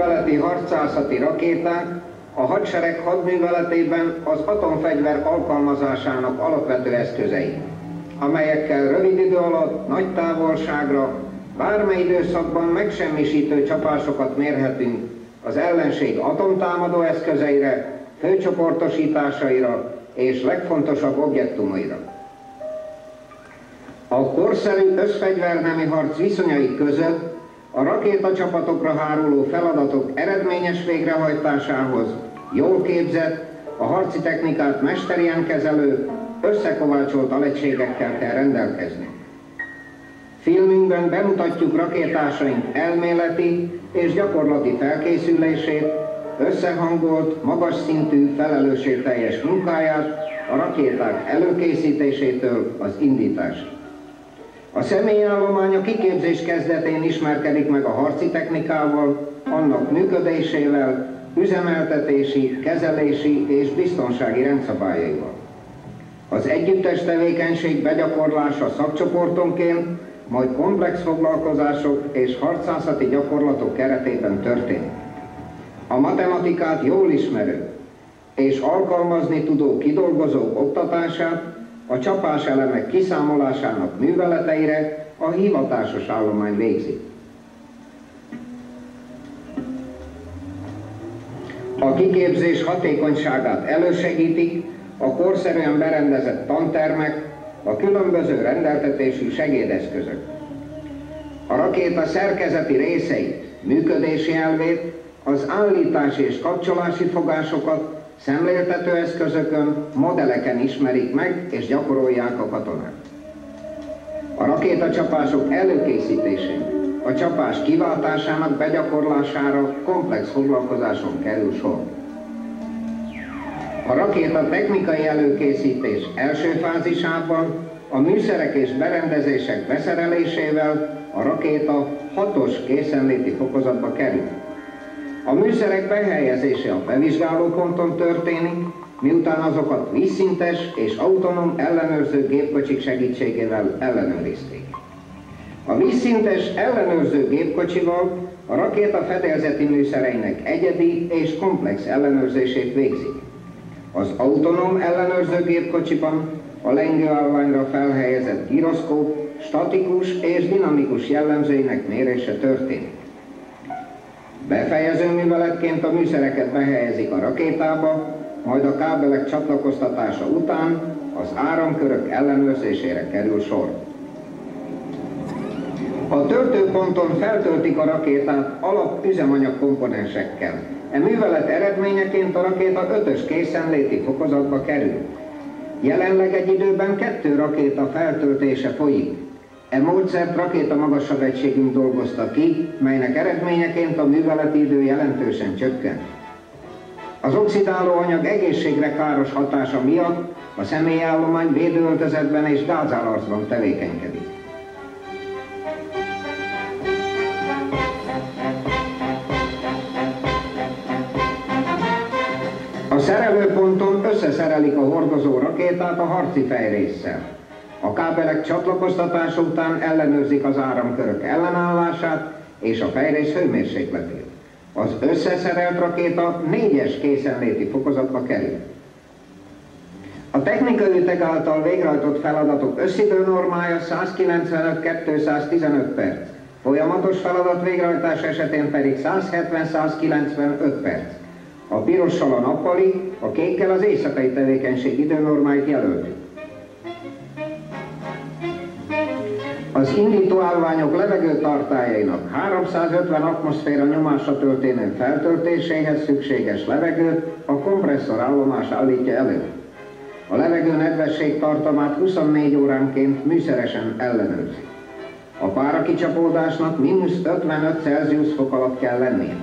hadműveleti harcászati rakéták a hadsereg hadműveletében az atomfegyver alkalmazásának alapvető eszközei, amelyekkel rövid idő alatt nagy távolságra, bármely időszakban megsemmisítő csapásokat mérhetünk az ellenség atomtámadó eszközeire, főcsoportosításaira és legfontosabb objektumaira. A korszerű összfegyvernemi harc viszonyai között a rakétacsapatokra háruló feladatok eredményes végrehajtásához jól képzett, a harci technikát mesterien kezelő, összekovácsolt alegységekkel kell rendelkezni. Filmünkben bemutatjuk rakétásaink elméleti és gyakorlati felkészülését, összehangolt, magas szintű, felelősségteljes munkáját a rakéták előkészítésétől az indításig. A személyállomány a kiképzés kezdetén ismerkedik meg a harci technikával, annak működésével, üzemeltetési, kezelési és biztonsági rendszabályaival. Az együttes tevékenység begyakorlása szakcsoportonként, majd komplex foglalkozások és harcászati gyakorlatok keretében történik. A matematikát jól ismerő és alkalmazni tudó kidolgozók oktatását a csapáselemek kiszámolásának műveleteire a hivatásos állomány végzi. A kiképzés hatékonyságát elősegítik a korszerűen berendezett tantermek, a különböző rendeltetésű segédeszközök. A rakéta szerkezeti részeit, működési elvét, az állítási és kapcsolási fogásokat szemléltető eszközökön, modelleken ismerik meg és gyakorolják a katonák. A rakétacsapások előkészítésén, a csapás kiváltásának begyakorlására komplex foglalkozáson kerül sor. A rakéta technikai előkészítés első fázisában a műszerek és berendezések beszerelésével a rakéta 6-os készenléti fokozatba kerül. A műszerek behelyezése a bevizsgálóponton történik, miután azokat vízszintes és autonóm ellenőrző gépkocsik segítségével ellenőrizték. A vízszintes ellenőrző gépkocsival a rakéta fedélzeti műszereinek egyedi és komplex ellenőrzését végzik. Az autonóm ellenőrző gépkocsiban a lengőállványra felhelyezett gyroszkóp statikus és dinamikus jellemzőinek mérése történik. Befejező műveletként a műszereket behelyezik a rakétába, majd a kábelek csatlakoztatása után az áramkörök ellenőrzésére kerül sor. A töltőponton feltöltik a rakétát alapüzemanyag komponensekkel. E művelet eredményeként a rakéta 5-ös készenléti fokozatba kerül. Jelenleg egy időben 2 rakéta feltöltése folyik. E módszert rakéta magasabb egységünk dolgozta ki, melynek eredményeként a műveleti idő jelentősen csökkent. Az oxidáló anyag egészségre káros hatása miatt a személyállomány védőöltözetben és gázállarcban tevékenykedik. A szerelőponton összeszerelik a hordozó rakétát a harci fejrésszel. A kábelek csatlakoztatása után ellenőrzik az áramkörök ellenállását és a fejrész hőmérsékletét. Az összeszerelt rakéta 4-es készenléti fokozatba kerül. A technikai üteg által végrehajtott feladatok összidő normája 195-215 perc, folyamatos feladat végrehajtás esetén pedig 170-195 perc. A pirossal a nappali, a kékkel az éjszakai tevékenység időnormáit jelöltük. Az indítóállványok levegőtartályainak 350 atmoszféra nyomásra történő feltöltéséhez szükséges levegőt a kompresszorállomás állítja elő. A levegő nedvesség tartalmát 24 óránként műszeresen ellenőrzi. A párakicsapódásnak -55 Celsius fok alatt kell lennie.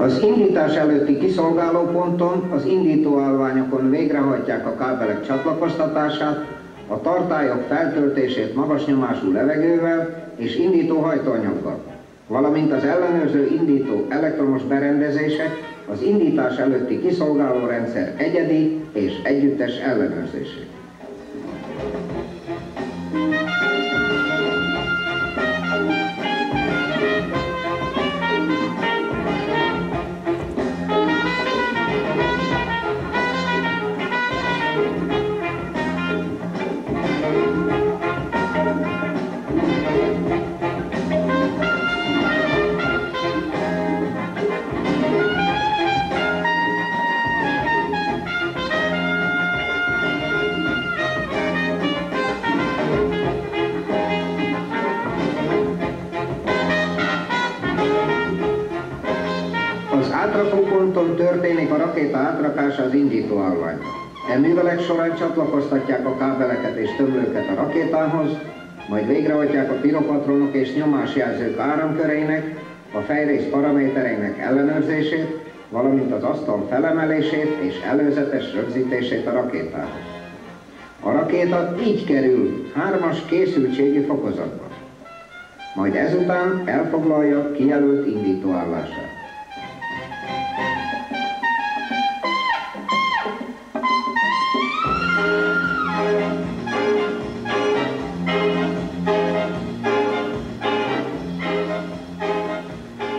Az indítás előtti kiszolgálóponton, az indítóállványokon végrehajtják a kábelek csatlakoztatását, a tartályok feltöltését magas nyomású levegővel és indító hajtóanyaggal, valamint az ellenőrző indító elektromos berendezések, az indítás előtti kiszolgáló rendszer egyedi és együttes ellenőrzését. Az átrakóponton történik a rakéta átrakása az indítóállományba. E művelek során csatlakoztatják a kábeleket és tömlőket a rakétához, majd végrehajtják a piropatronok és nyomásjelzők áramköreinek, a fejrész paramétereinek ellenőrzését, valamint az asztal felemelését és előzetes rögzítését a rakétához. A rakéta így kerül 3-as készültségi fokozatba, majd ezután elfoglalja kijelölt indítóállását.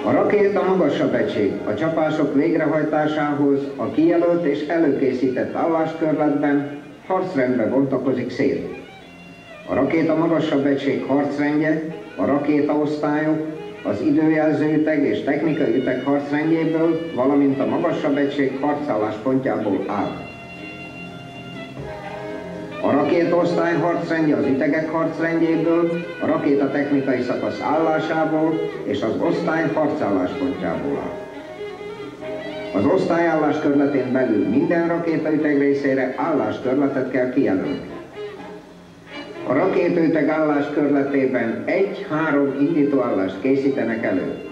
A rakéta magasabb egység a csapások végrehajtásához a kijelölt és előkészített álláskörletben harcrendbe bontakozik szét. A rakéta magasabb egység harcrendje a rakétaosztályok, az időjelző üteg és technikai üteg harcrendjéből, valamint a magasabb egység harcálláspontjából áll. A rakétaosztály harcrendje az ütegek harcrendjéből, a rakéta technikai szakasz állásából és az osztály harcálláspontjából áll. Az osztály álláskörletén belül minden rakétaüteg részére álláskörletet kell kijelölni. A rakétaüteg álláskörletében 1-3 indítóállást készítenek elő.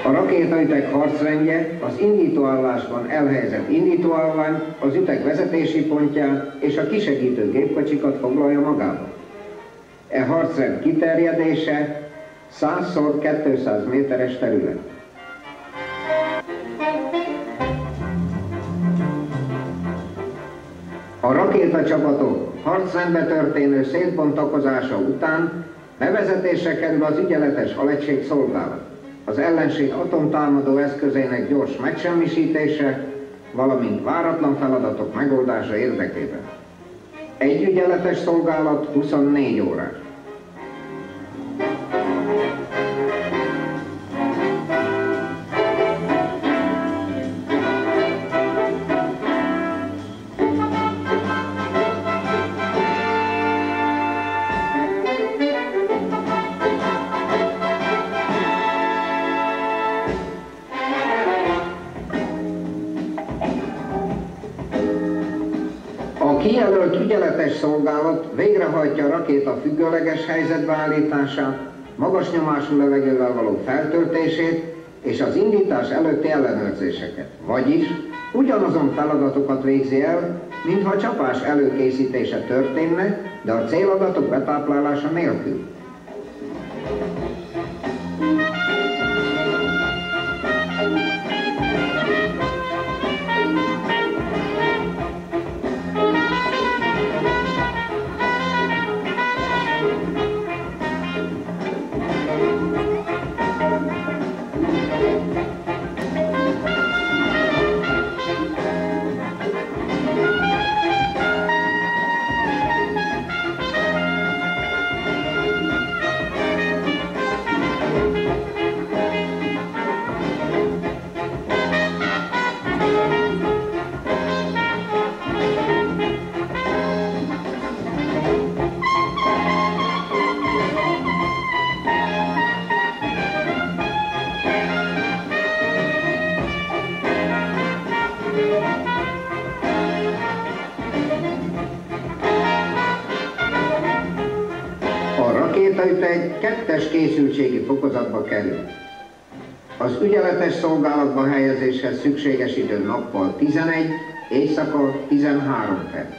A rakétaüteg harcrendje az indítóállásban elhelyezett indítóállomány, az üteg vezetési pontját és a kisegítő gépkocsikat foglalja magába. E harcrend kiterjedése 100x200 méteres terület. A rakétacsapatok harcrendbe történő szétbontakozása után bevezetésre kerül az ügyeletes alegység szolgálat, az ellenség atomtámadó eszközének gyors megsemmisítése, valamint váratlan feladatok megoldása érdekében. Egy ügyeletes szolgálat 24 órás. A kijelölt ügyeletes szolgálat végrehajtja a rakéta függőleges helyzetbe állítását, magas nyomású levegővel való feltöltését és az indítás előtti ellenőrzéseket, vagyis ugyanazon feladatokat végzi el, mintha a csapás előkészítése történne, de a céladatok betáplálása nélkül. Rakétaüteg 2-es készültségi fokozatba kerül. Az ügyeletes szolgálatba helyezéshez szükséges idő nappal 11, éjszaka 13 perc.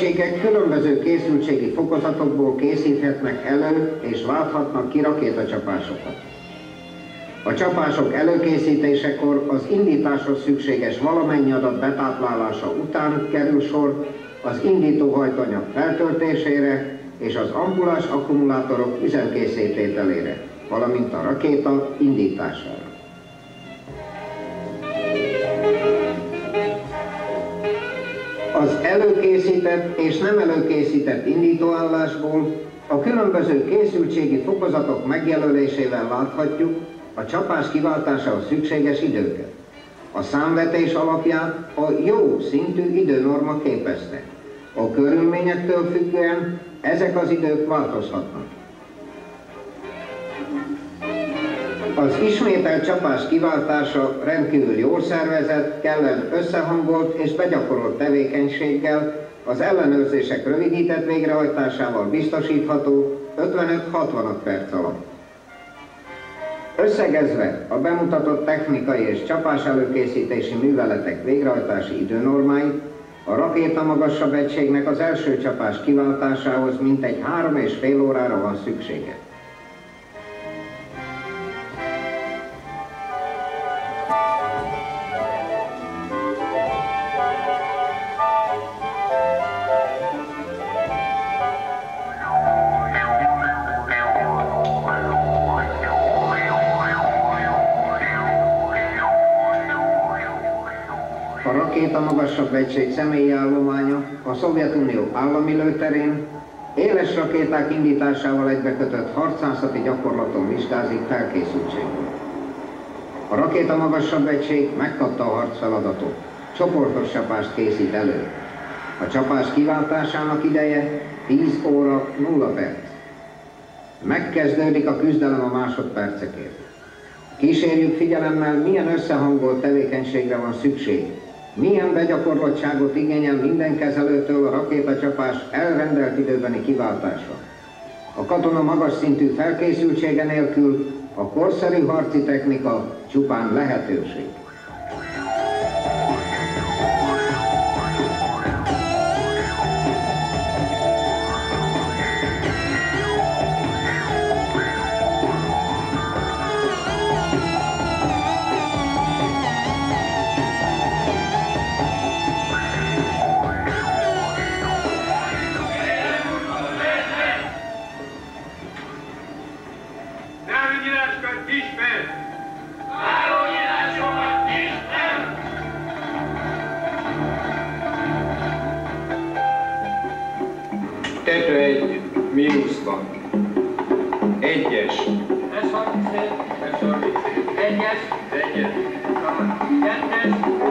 szövetségek különböző készültségi fokozatokból készíthetnek elő és válthatnak ki rakétacsapásokat. A csapások előkészítésekor az indításhoz szükséges valamennyi adat betáplálása után kerül sor az indítóhajtóanyag feltöltésére és az ambulás akkumulátorok üzemkészétételére, valamint a rakéta indítására. Az előkészített és nem előkészített indítóállásból a különböző készültségi fokozatok megjelölésével láthatjuk a csapás kiváltásához szükséges időket. A számvetés alapján a jó szintű időnorma képezte. A körülményektől függően ezek az idők változhatnak. Az ismételt csapás kiváltása rendkívül jól szervezett, kellően összehangolt és begyakorolt tevékenységgel, az ellenőrzések rövidített végrehajtásával biztosítható 55-65 perc alatt. Összegezve a bemutatott technikai és csapás előkészítési műveletek végrehajtási időnormáit, a rakéta magasabb egységnek az első csapás kiváltásához mintegy 3,5 órára van szüksége. A rakéta magasabb egység személyi állománya a Szovjetunió állami lőterén éles rakéták indításával egybekötött harcászati gyakorlaton vizsgázik felkészültségül. A rakéta magasabb egység megkapta a harcfeladatot, csoportos csapást készít elő. A csapás kiváltásának ideje 10 óra 0 perc. Megkezdődik a küzdelem a másodpercekért. Kísérjük figyelemmel, milyen összehangolt tevékenységre van szükség, milyen begyakorlottságot igényel minden kezelőtől a rakétacsapás elrendelt időbeni kiváltása. A katona magas szintű felkészültsége nélkül a korszerű harci technika csupán lehetőség. Tető 1, mínuszban. 1-es. Ez 37, ez 37. 1-es, 1-es. 2-es.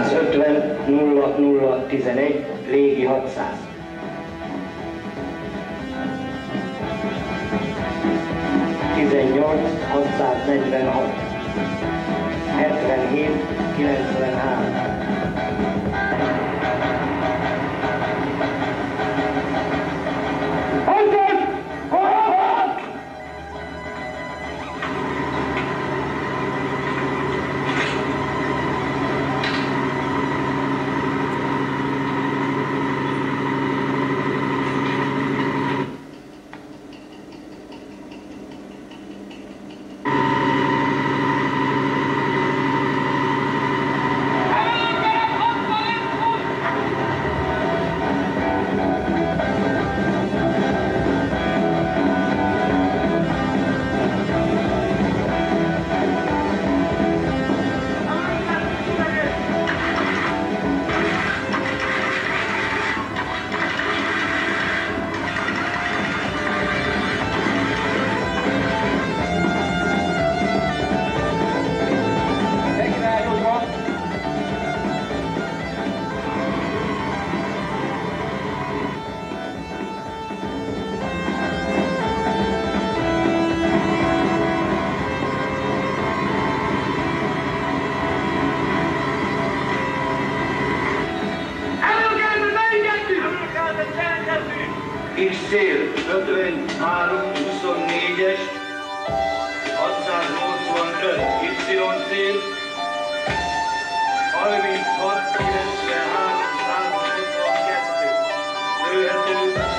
650 0011 légi 600. 18 646 77 93. X cél 53 24-es 685 Y cél 36 93 162 lőhető.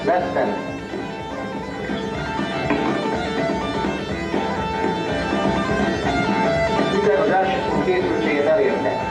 Lettem. Minden az első készültséget elérte.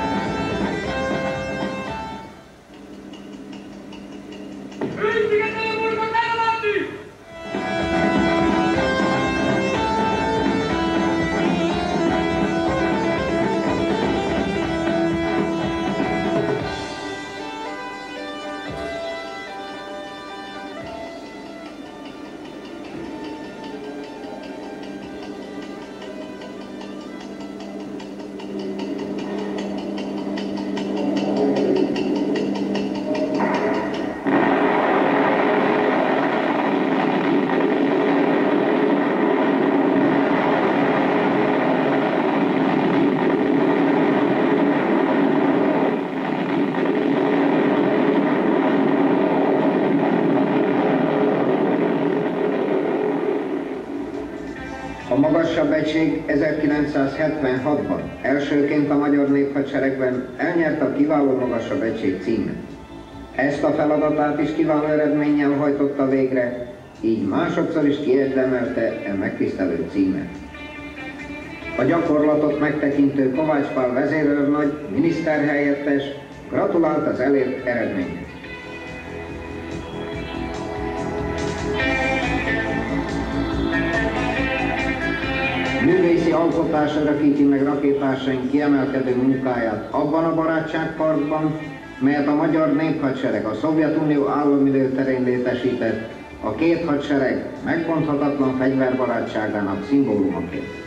A magasabb egység 1976-ban elsőként a magyar néphadseregben elnyerte a kiváló magasabb egység címet. Ezt a feladatát is kiváló eredménnyel hajtotta végre, így másodszor is kiérdemelte e megtisztelő címet. A gyakorlatot megtekintő Kovács Pál vezérőrnagy, miniszterhelyettes gratulált az elért eredményhez. Művészi alkotás örökíti meg rakétásaink kiemelkedő munkáját abban a barátságparkban, melyet a magyar néphadsereg a Szovjetunió állami terén létesített, a két hadsereg megbonthatatlan fegyverbarátságának szimbólumaként.